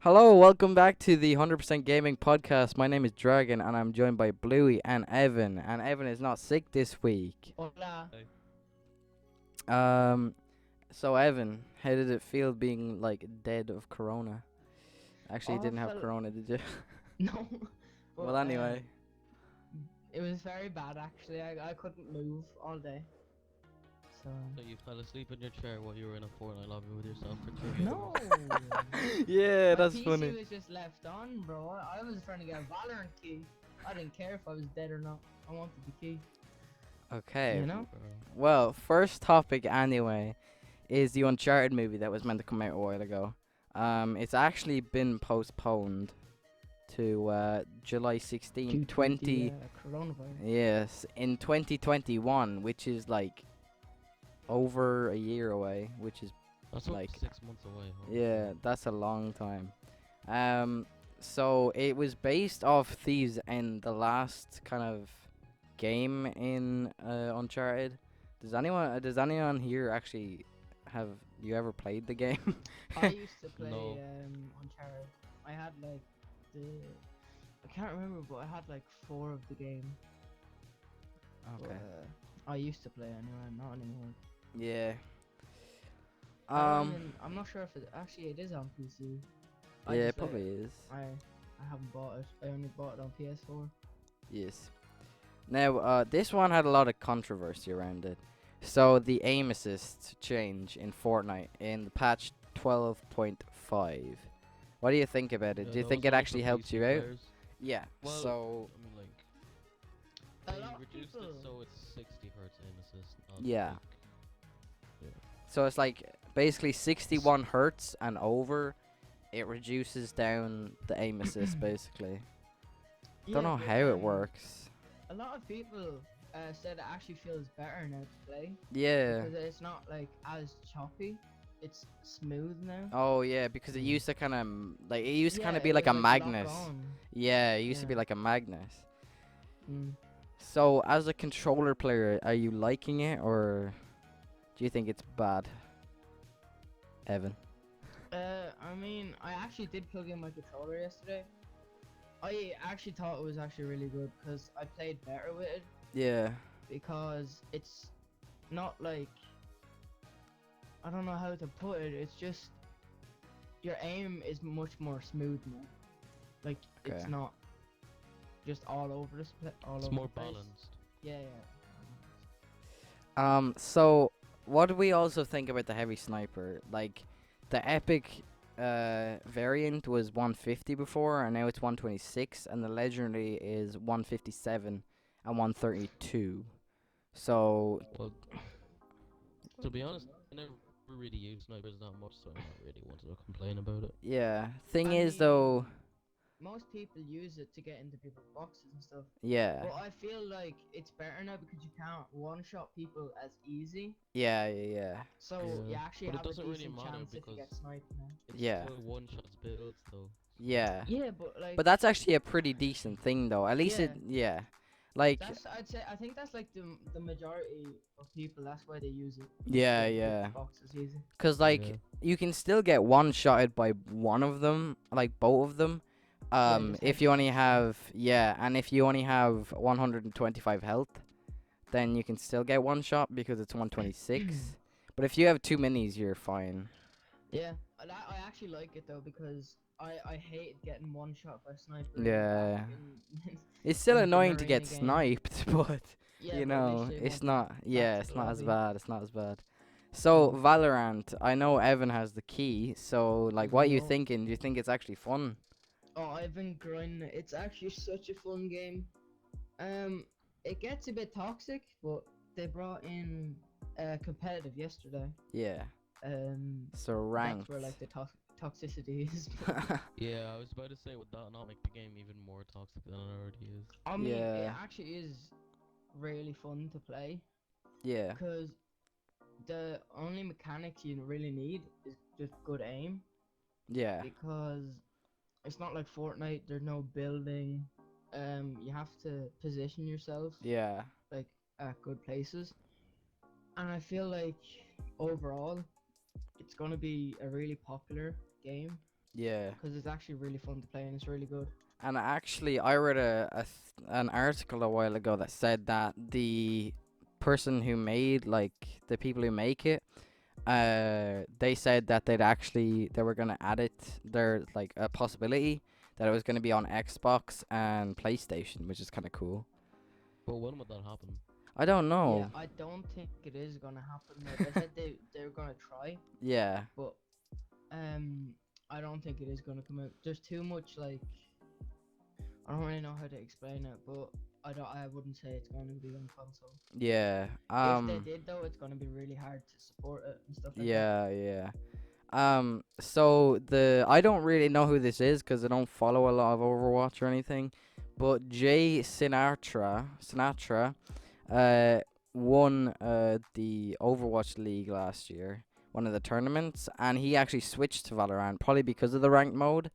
Hello, welcome back to the 100% Gaming Podcast. My name is Dragon and I'm joined by Bluey and Evan. And Evan is not sick this week. Hola. Hey. Um, so Evan, how did it feel being like dead of Corona? Actually, you Oh, didn't have felt Corona, did you? no. Well, anyway. It was very bad actually. I couldn't move all day. So So you fell asleep in your chair while you were in a Fortnite lobby with yourself for 2 no. Yeah, My that's PC funny. was just left on, bro. I was trying to get a Valorant key. I didn't care if I was dead or not. I wanted the key. Okay. You know? Well, first topic anyway is the Uncharted movie that was meant to come out a while ago. It's actually been postponed to July 16th, Due to 20. the, coronavirus. Yes, in 2021, which is like over a year away, which is That's like- like 6 months away. Holy yeah, shit. that's a long time. So it was based off Thieves and the last kind of game in Uncharted. Does anyone here actually have you ever played the game? I used to play No. Uncharted. I had like the I can't remember, but I had like 4 of the game. But, Okay. I used to play anyway, not anymore. Yeah. I'm not sure if it is on PC. Yeah, it probably is. I haven't bought it. I only bought it on PS4. Yes. Now, this one had a lot of controversy around it. So the aim assist change in Fortnite in the patch 12.5. What do you think about it? Yeah, Do you that think was it only actually for helped PC you out? players. Yeah. Well, So I mean, like, A they lot of reduced people. it so it's 60 hertz aim assist. Not Yeah. like- so it's like basically 61 hertz and over. It reduces down the aim assist basically. Don't know but, how it works. A lot of people said it actually feels better now to play Yeah. because it's not like as choppy. It's smooth now. Oh yeah, because it Mm. used to kind of like it used to kind Yeah, of be it like was, a lock magnet. on. Yeah, it used to be Yeah. like a magnet. Mm. So, as a controller player, are you liking it or do you think it's bad, Evan? I mean, I actually did plug in my controller yesterday. I actually thought it was actually really good because I played better with it Yeah. because it's not like I don't know how to put it. It's just your aim is much more smooth now. Like it's Okay. not just all over the all It's over more the place. balanced. Yeah, yeah. So what do we also think about the heavy sniper? Like, the epic variant was 150 before, and now it's 126, and the legendary is 157 and 132. So Well, to be honest, I never really used snipers that much, so I'm not really one to complain about it. yeah, thing I is though, mean, most people use it to get into people's boxes and stuff. yeah, But I feel like it's better now because you can't one-shot people as easy. yeah. So Yeah, you actually but it have a doesn't really decent matter chance if you because get sniped now. it's Yeah. still one shots builds though. Yeah. Yeah, but like. But that's actually a pretty decent thing, though. At least Yeah. like, I think that's like the majority of people. That's why they use it. yeah, to get yeah. Boxes easy. Cause like Yeah. you can still get one shotted by one of them, like both of them. just If you only headshots, yeah. have and if you only have 125 health, then you can still get one shot because it's 126. But if you have too minis, you're fine. Yeah, I actually like it though because I hate getting one shot by a sniper. Yeah. In, It's still in the annoying to arena get game. sniped, but Yeah, you but know, literally it's won't not. back Yeah, to it's the not as lobby. bad. It's not as bad. So Mm. Valorant, I know Evan has the key. So like, what are you No. thinking? Do you think it's actually fun? Oh, I've been grinding it. It's actually such a fun game. It gets a bit toxic, but they brought in competitive yesterday. Yeah. So ranked. That's where like the toxicity is. Yeah, I was about to say, would that not make the game even more toxic than it already is? I mean, it Yeah. actually is really fun to play Yeah. because the only mechanics you really need is just good aim. Yeah. Because it's not like Fortnite. There's no building. You have to position yourself Yeah. like at good places, and I feel like overall it's gonna be a really popular game. Yeah. because it's actually really fun to play and it's really good. And actually, I read an article a while ago that said that the person who made, like, the people who make it, they said that they were gonna add it. There's like a possibility that it was gonna be on Xbox and PlayStation, which is kind of cool. But when would that happen? I don't know. Yeah, I don't think it is gonna happen. Like, they said they're gonna try, Yeah. but I don't think it is gonna come out. There's too much like I don't really know how to explain it, but I wouldn't say it's going to be on console. Yeah. If they did though, it's gonna be really hard to support it and stuff like that. Yeah, yeah. So I don't really know who this is because I don't follow a lot of Overwatch or anything, but Jay Sinatra, won the Overwatch League last year, one of the tournaments, and he actually switched to Valorant probably because of the ranked mode,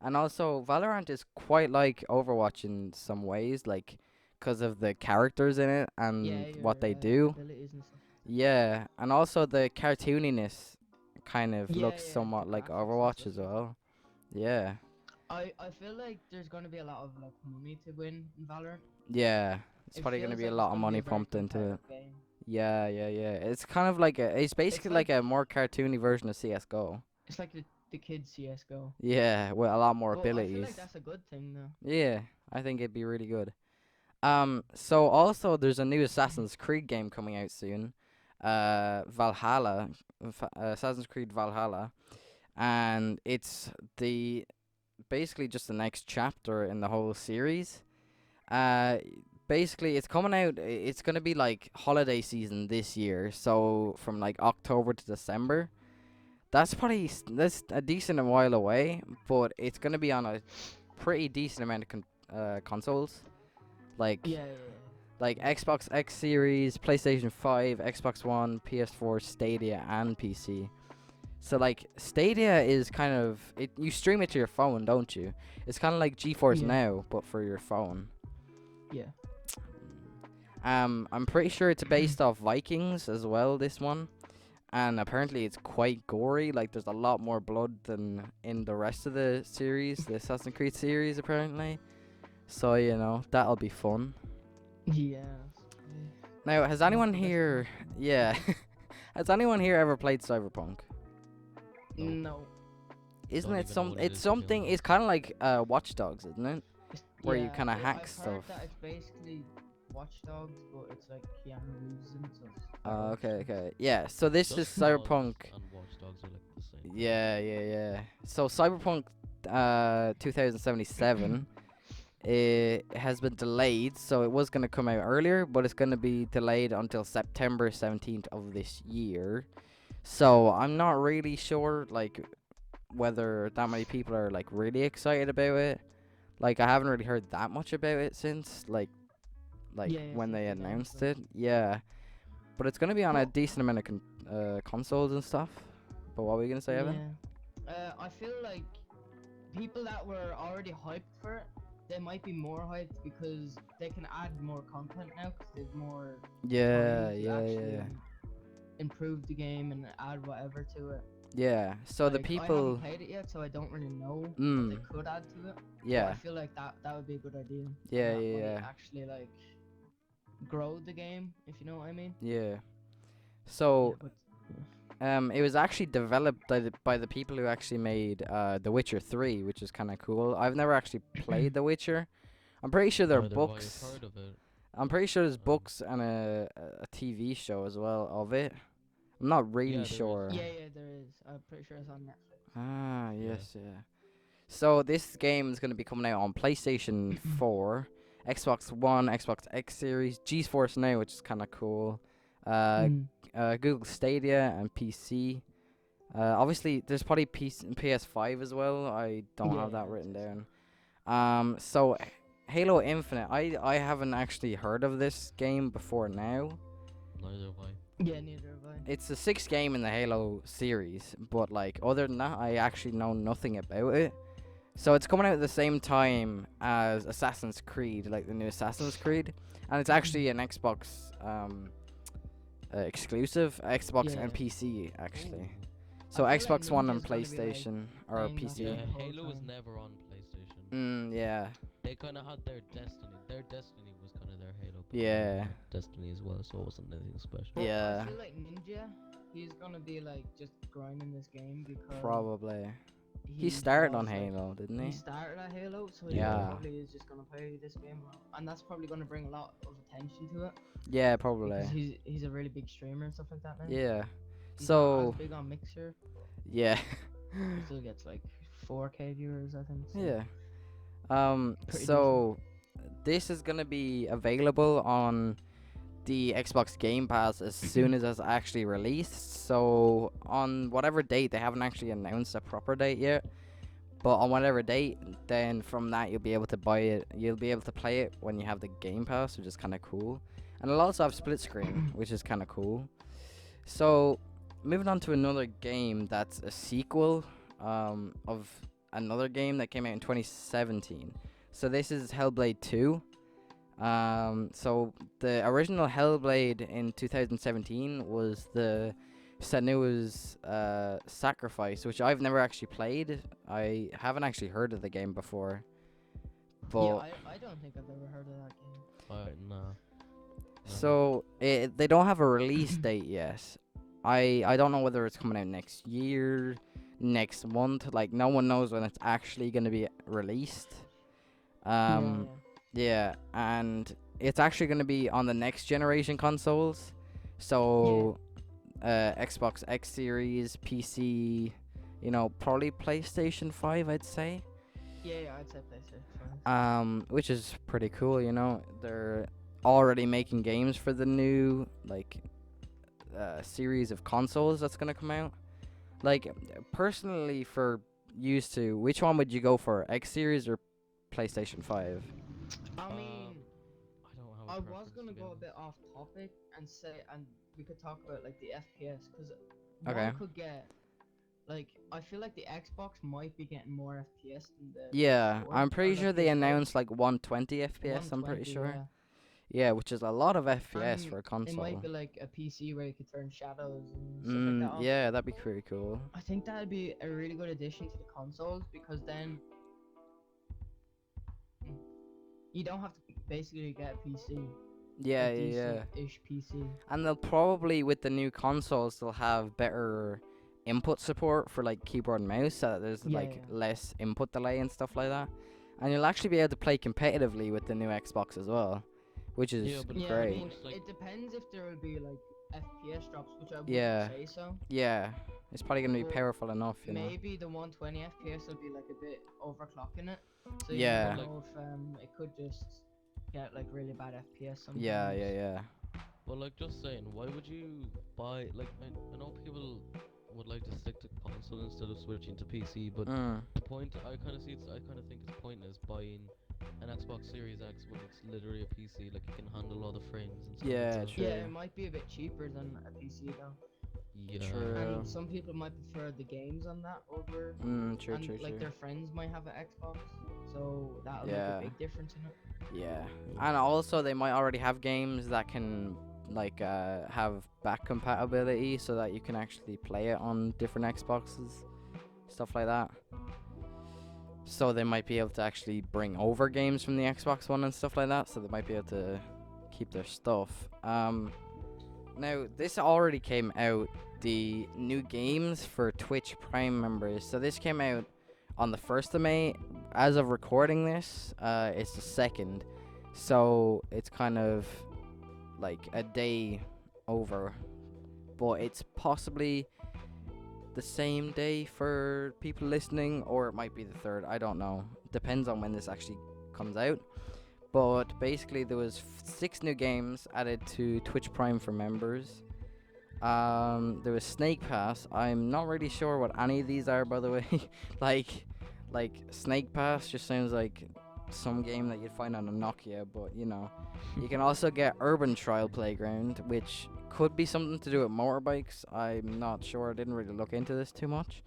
and also Valorant is quite like Overwatch in some ways, like because of the characters in it and Yeah, what they your, do. abilities and stuff. Yeah, and also the cartooniness kind of Yeah, looks yeah, somewhat the like graphics and Overwatch stuff, as yeah. well. Yeah, I feel like there's gonna be a lot of like money to win in Valorant. yeah. It's It probably gonna feels be a like lot it's of gonna be money a very pumped into it. competitive game. Yeah, yeah, yeah. It's kind of like it's basically like like- a more cartoony version of CS:GO. It's like the kids CS:GO. Yeah, with a lot more But I feel abilities. like that's a good thing though. Yeah, I think it'd be really good. So also there's a new Assassin's Creed game coming out soon. Valhalla, Assassin's Creed Valhalla, and it's the basically just the next chapter in the whole series. Uh, Basically it's coming out. It's gonna be like holiday season this year, so from like October to December. That's a decent while away, but it's gonna be on a pretty decent amount of consoles, like Yeah, like Xbox X Series, PlayStation 5, Xbox One, PS4, Stadia, and PC. So like Stadia is kind of you stream it to your phone, don't you? It's kind of like GeForce Yeah. Now, but for your phone. yeah. I'm pretty sure it's based off Vikings as well, this one. And apparently it's quite gory, like there's a lot more blood than in the rest of the series, the Assassin's Creed series apparently. So, that'll be fun. Yeah. Now, has anyone the best here yeah. Has anyone here ever played Cyberpunk? No. No. Isn't Don't it even know what it it's is, to be something honest. it's kinda like Watch Dogs, isn't it? Where you kinda hack I've stuff. Heard that it's basically Watch Dogs, but it's like Keanu Reeves and stuff. Okay. Yeah, so this is Just Cause Cyberpunk. and Watch Dogs are like the same. Yeah. So Cyberpunk 2077 it has been delayed, so it was going to come out earlier, but it's going to be delayed until September 17th of this year. So I'm not really sure like whether that many people are like really excited about it. Like I haven't really heard that much about it since like Yeah, when since they the game announced stuff. it. Yeah. But it's going to be on a Well- decent amount of consoles and stuff. But what were you going to say, Evan? Yeah. I feel like people that were already hyped for it, they might be more hyped because they can add more content now because there's more Yeah, time to yeah, actually yeah. improve the game and add whatever to it. Yeah. So the Like, I people haven't played it yet, so I don't really know what they Mm. could add to it. But I Yeah. feel like that would be a good idea. and Yeah, that yeah, might yeah. Actually, like grow the game, if you know what I mean. Yeah. So Yeah, but it was actually developed by the people who actually made The Witcher 3, which is kind of cool. I've never actually played The Witcher. I'm pretty sure there are Neither have I books. heard of it. I'm pretty sure there's Um, books and a TV show as well of it. I'm not really Yeah, there is. sure. yeah, there is. I'm pretty sure it's on Netflix. Ah, Yeah. yes, yeah. So this game is going to be coming out on PlayStation 4, Xbox One, Xbox X Series, GeForce Now, which is kind of cool. Mm. Google Stadia and PC. Obviously, there's probably PS5 as well. I don't have that Yeah, written it's- down. So Halo Infinite. I haven't actually heard of this game before now. Neither have I. Yeah, neither have I. It's the sixth game in the Halo series, but like other than that, I actually know nothing about it. So it's coming out at the same time as Assassin's Creed, like the new Assassin's Creed, and it's actually an Xbox exclusive, Xbox and Yeah. PC actually. So I feel like Xbox One and Ninja's gonna be, like, PlayStation or playing that PC. Yeah, game the whole Halo was time. never on PlayStation. Yeah. They kind of had their Destiny. Their Destiny was kind of their Halo. But Yeah. had Destiny as well, so it wasn't anything special. But Yeah. I feel like Ninja, he's gonna be like just grinding this game because Probably. He he started on was, like, Halo, didn't he he? started at Halo, so Yeah. he probably is just gonna play this game, and that's probably gonna bring a lot of attention to it Yeah, probably. because he's a really big streamer and stuff like that now. Yeah. He's not So as big on Mixer. yeah. He still gets like 4K viewers, I think. So. Yeah. Pretty So this is gonna be available on the Xbox Game Pass as soon as it's actually released. So on whatever date, they haven't actually announced a proper date yet. But on whatever date, then from that you'll be able to buy it. You'll be able to play it when you have the Game Pass, which is kind of cool. And it'll also have split screen, which is kind of cool. So moving on to another game that's a sequel of another game that came out in 2017. So this is Hellblade 2. So the original Hellblade in 2017 was the Senua's Sacrifice, which I've never actually played. I haven't actually heard of the game before. But Yeah, I don't think I've ever heard of that game. Nah. so they don't have a release date yet. I don't know whether it's coming out next year, next month. Like no one knows when it's actually going to be released. Yeah. Yeah, and it's actually going to be on the next generation consoles. So, Xbox X Series, PC, probably PlayStation 5, I'd say. Yeah, I'd say PlayStation. Which is pretty cool, They're already making games for the new, series of consoles that's going to come out. Like, personally, for used to, which one would you go for, X Series or PlayStation 5? I mean, I don't have. I A was preference, gonna to be go a honest. bit off topic and we could talk about like the FPS because Okay. one could get I feel like the Xbox might be getting more FPS than the Yeah, PS4 I'm or pretty the sure they PS5. announced 120 FPS, I'm pretty 120, sure. yeah. Yeah, which is a lot of FPS And for a It console. might be like a PC where you could turn shadows and stuff like that off. Yeah, that'd be pretty cool. I think that'd be a really good addition to the consoles because then you don't have to basically get a PC. Yeah, a yeah. decent-ish PC. And they'll probably, with the new consoles, they'll have better input support for like keyboard and mouse, so that there's Yeah, like yeah. less input delay and stuff like that. And you'll actually be able to play competitively with the new Xbox as well, which is Yeah, but Yeah, great. I mean, Like- it depends if there will be like FPS drops, which I wouldn't Yeah. say so. Yeah, it's probably gonna be Well, powerful enough, Maybe the 120 FPS will be like a bit overclocking it. So Yeah. you never know if it could just get like really bad FPS sometimes. Yeah. But like, just saying, why would you buy? Like, I know people would like to stick to console instead of switching to PC, but the point I kind of think it's pointless buying an Xbox Series X when it's literally a PC. Like, you can handle all the frames and stuff. Yeah, like that. true. Yeah, it might be a bit cheaper than a PC though. Yeah. True. And some people might prefer the games on that over. True, and true, like true. their friends might have an Xbox, so that'll Yeah. make a big difference in it. Yeah, and also they might already have games that can have back compatibility, so that you can actually play it on different Xboxes, stuff like that. So they might be able to actually bring over games from the Xbox One and stuff like that. So they might be able to keep their stuff. Now this already came out, the new games for Twitch Prime members. So this came out on the 1st of May. As of recording this, it's the 2nd. So it's kind of like a day over. But it's possibly the same day for people listening, or it might be the 3rd. I don't know. Depends on when this actually comes out. But basically there was 6 new games added to Twitch Prime for members. There was Snake Pass. I'm not really sure what any of these are, by the way. like Snake Pass just sounds like some game that you'd find on a Nokia, but you can also get Urban Trial Playground, which could be something to do with motorbikes. I'm not sure. I didn't really look into this too much,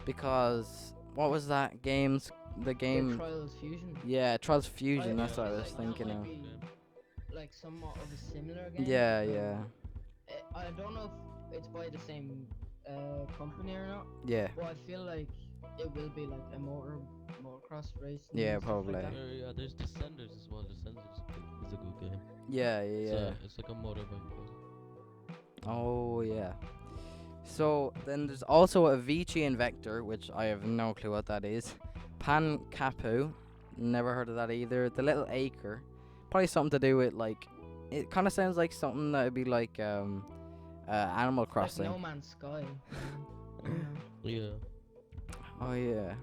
because what was that game's the game? Trials Fusion. Yeah, Trials Fusion. I That's what I feel was like that thinking might of. be like somewhat of a similar game. Yeah. I don't know if it's by the same company or not. Yeah. But I feel like it will be like a motocross race. Yeah, and stuff probably. Like that. Yeah, there's Descenders as well. Descenders is a good game. Yeah, yeah, yeah. It's like a motorbike game. Oh, yeah. So then there's also Avicii and Vector, which I have no clue what that is. Pan Capu, never heard of that either. The Little Acre, probably something to do with like, it kind of sounds like something that would be like Animal Crossing. Like No Man's Sky. you know. Yeah. Oh yeah.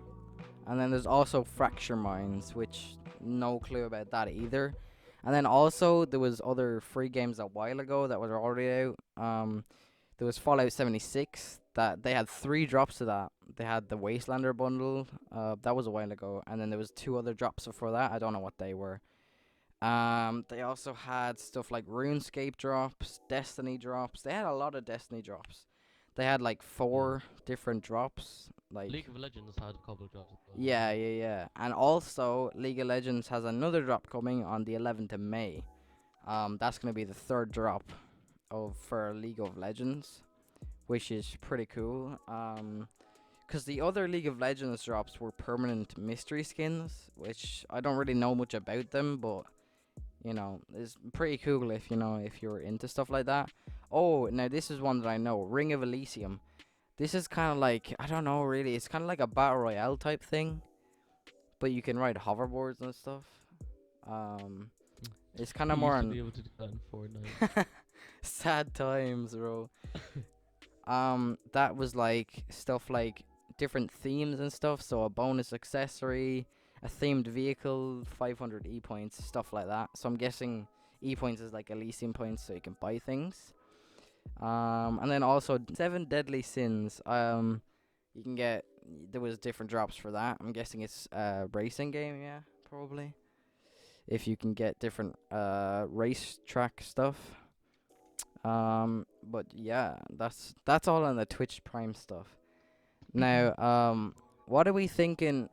And then there's also Fracture Minds, which no clue about that either. And then also there was other free games a while ago that were already out. There was Fallout 76 that they had 3 drops of that. They had the Wastelander bundle, that was a while ago, and then there was 2 other drops before that. I don't know what they were. They also had stuff like RuneScape drops, Destiny drops. They had a lot of Destiny drops. They had like 4 different drops. Like League of Legends had a couple of drops. As well. yeah, yeah, yeah. And also League of Legends has another drop coming on the 11th of May. That's gonna be the 3rd drop for League of Legends, which is pretty cool. 'Cause the other League of Legends drops were permanent mystery skins, which I don't really know much about them, but you know, it's pretty cool if if you're into stuff like that. Oh, now this is one that I know, Ring of Elysium. This is kind of like, I don't know really, it's kind of like a battle royale type thing, but you can ride hoverboards and stuff. It's kind of You more used to on be able to do that in Fortnite. sad times, bro. That was like stuff like different themes and stuff. So a bonus accessory, a themed vehicle, 500 E points, stuff like that. So I'm guessing E points is like Elysium points, so you can buy things. And then also 7 Deadly Sins. You can get, there was different drops for that. I'm guessing it's a racing game, yeah, probably. If you can get different race track stuff. But yeah, that's all on the Twitch Prime stuff. Now, what are we thinking?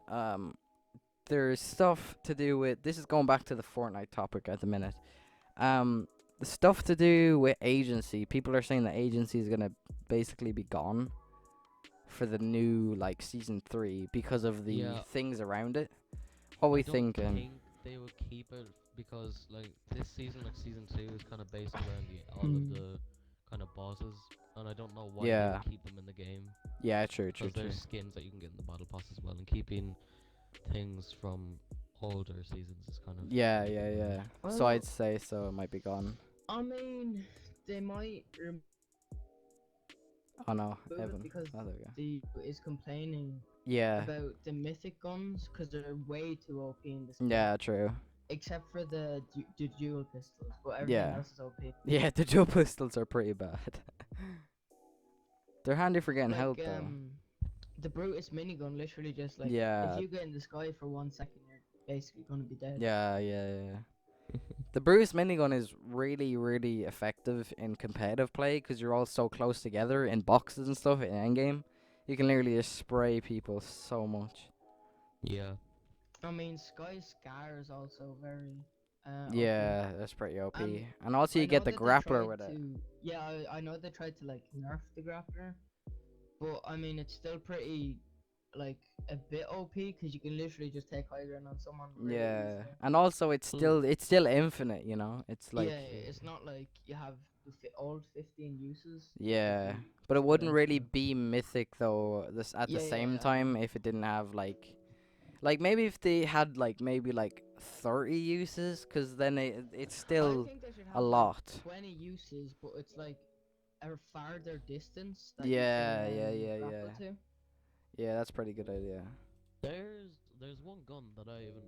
There's stuff to do with, this is going back to the Fortnite topic at the minute. The stuff to do with agency. People are saying that agency is gonna basically be gone for the new like season 3 because of the Yeah. things around it. What are we I don't thinking? think they would keep it because like this season, like season 2, is kind of based around all of the kind of bosses, and I don't know why they Yeah. would keep them in the game. Yeah, true, true, Because true. there's skins that you can get in the battle pass as well, and keeping things from older seasons is kind of Yeah, a bit yeah, weird. yeah. So Well, I'd say so it might be gone. I mean, they might Oh no, remove it Evan. because Oh, there we go. the is complaining Yeah. about the mythic guns because they're way too OP in this game. Yeah, true. Except for the dual pistols, but everything Yeah. else is OP. Yeah, the dual pistols are pretty bad. They're handy for getting Like help though. the Brutus minigun literally just like Yeah. if you get in the sky for 1 second, you're basically gonna be dead. Yeah, yeah, yeah. The Bruce minigun is really, really effective in competitive play because you're all so close together in boxes and stuff in endgame. You can literally just spray people so much. Yeah. I mean, Sky Scar is also very. OP. Yeah, that's pretty OP. Um, And also I you get know the that they grappler tried with it. Yeah, I know they tried to like nerf the grappler, but I mean it's still pretty like a bit OP because you can literally just take high ground on someone. Really Yeah, easily. and also it's Mm. still infinite, you know. It's like yeah, it's not like you have the all 15 uses. yeah, you but it split wouldn't out really to- be mythic though. This at the Yeah, yeah, same yeah, I time know. if it didn't have like maybe if they had like maybe like 30 uses, because then it's I still think they should have a like, lot. 20 uses, but it's like a farther distance. That Yeah, you can, yeah, yeah, grapple yeah. To. Yeah, that's a pretty good idea. There's one gun that I even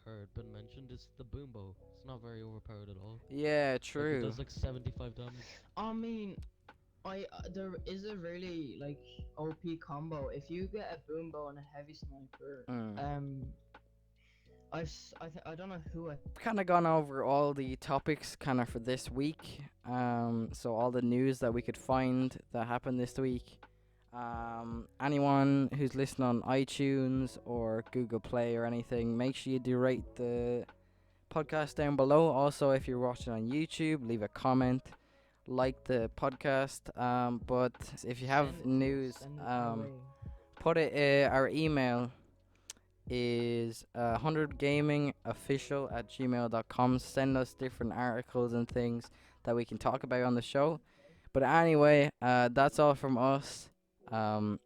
heard been mentioned. It's the Boombo. It's not very overpowered at all. Yeah, Like, true. it does like 75 damage. I mean, there is a really like OP combo. If you get a boom bow and a heavy sniper, Mm. I don't know who I. Kind of gone over all the topics kind of for this week. So all the news that we could find that happened this week. Anyone who's listening on iTunes or Google Play or anything, make sure you do rate the podcast down below. Also, if you're watching on YouTube, leave a comment. like the podcast. But if you have news, send it our way. put it. Our email is 100gamingofficial@gmail.com. Send us different articles and things that we can talk about on the show. But anyway, that's all from us. From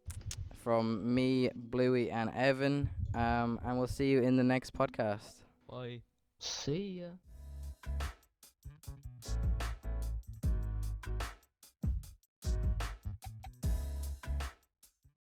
me, Bluey, and Evan. And we'll see you in the next podcast. Bye. See ya.